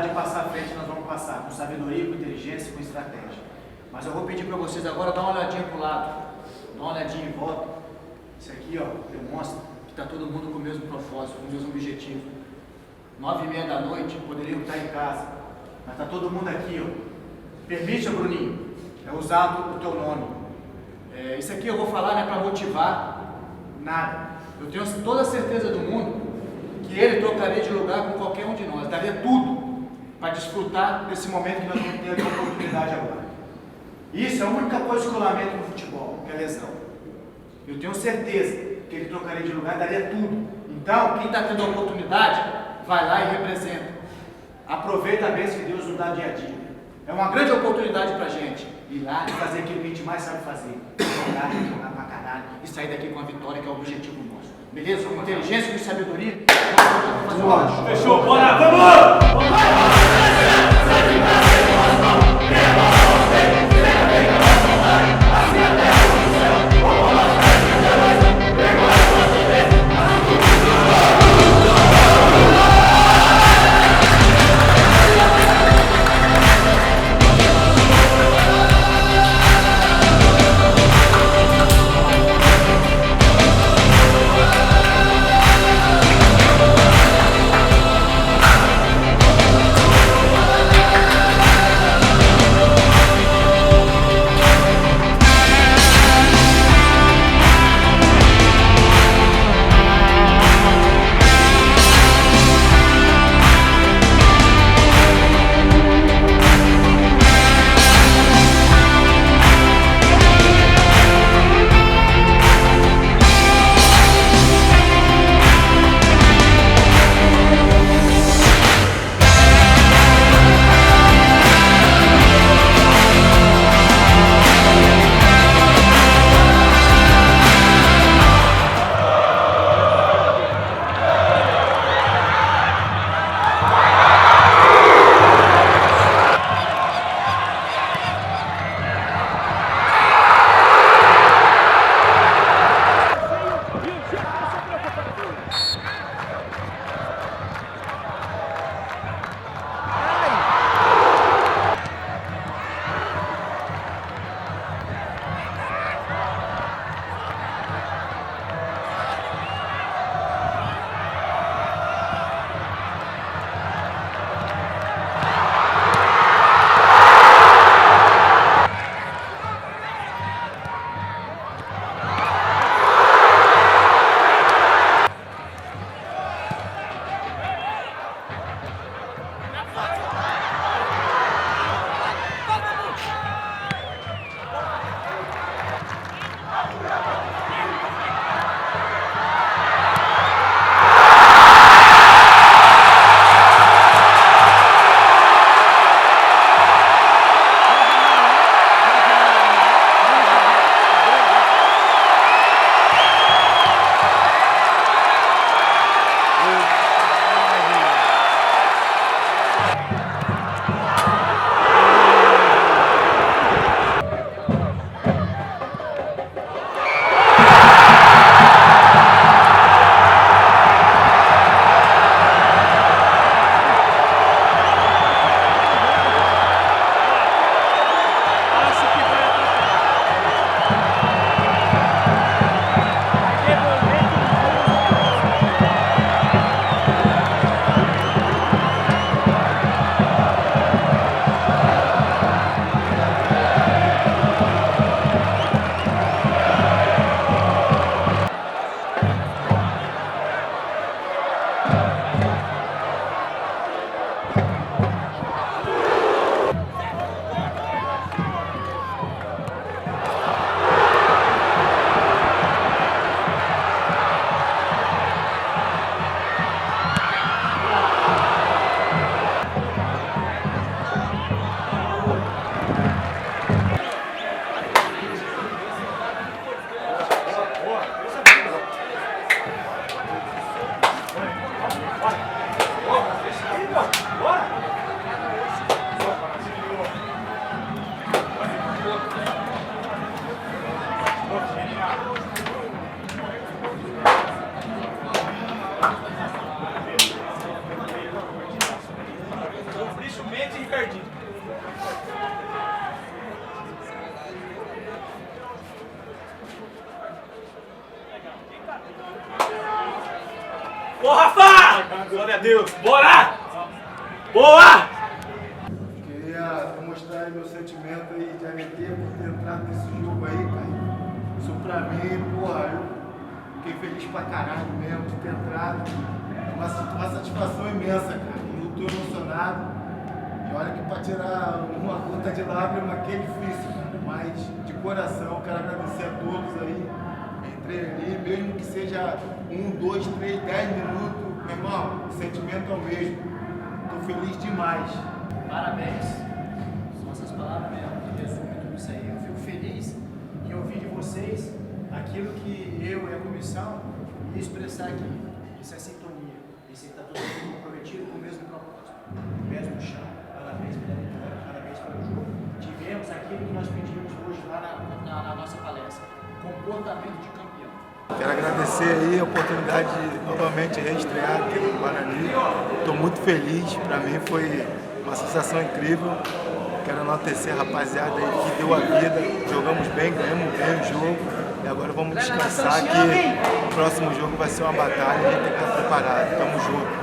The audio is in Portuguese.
oportunidade de passar à frente, nós vamos passar com sabedoria, com inteligência, com estratégia. Mas eu vou pedir para vocês agora dar uma olhadinha para o lado, dar uma olhadinha em volta. Isso aqui, ó, demonstra que está todo mundo com o mesmo propósito, com o mesmo objetivo. 9h30 da noite, poderiam estar em casa, mas está todo mundo aqui, ó. Permite, Bruninho, usar o teu nome. Isso aqui eu vou falar, não é para motivar nada. Eu tenho toda a certeza do mundo que ele trocaria de lugar com qualquer um de nós, daria tudo para desfrutar desse momento que nós vamos ter a oportunidade agora. Isso é a única coisa que eu lamento no futebol, que é a lesão. Eu tenho certeza que ele trocaria de lugar, daria tudo. Então, quem está tendo a oportunidade, vai lá e representa. Aproveita a bênção que Deus nos dá dia a dia. É uma grande oportunidade para a gente ir lá e fazer aquilo que a gente mais sabe fazer. Jogar pra caralho e sair daqui com a vitória, que é o objetivo nosso. Beleza? Com inteligência, com sabedoria. Fechou, bora, vamos! Bicho, Mendes e Ricardinho. Boa, Rafa! Glória a Deus. Bora! Boa! Queria mostrar meu sentimento aí de alegria por ter entrado nesse jogo aí, cara. Isso pra mim, porra, eu fiquei feliz pra caralho mesmo de ter entrado. Uma satisfação imensa, cara. Eu tô emocionado. E olha que pra tirar uma gota de lágrima aqui é difícil, cara. Mas de coração, quero agradecer a todos aí. Entrei ali, mesmo que seja 1, 2, 3, 10 minutos. Meu irmão, o sentimento é o mesmo. Tô feliz demais. Parabéns. São essas palavras mesmo que resumem tudo isso aí. Eu fico feliz em ouvir de vocês aquilo que eu e a comissão ia expressar aqui. Isso é sintonia. Isso aí está todo mundo comprometido com o mesmo propósito. Pés no chão. Parabéns pela vitória. Parabéns pelo jogo. Tivemos aquilo que nós pedimos hoje lá na nossa palestra. Comportamento de campeão. Quero agradecer aí a oportunidade de novamente reestrear aqui no Guarani. Estou muito feliz, para mim foi uma sensação incrível. Quero enaltecer a rapaziada aí que deu a vida. Jogamos bem, ganhamos bem o jogo. E agora vamos descansar que o próximo jogo vai ser uma batalha e a gente tem que estar preparado. Tamo junto.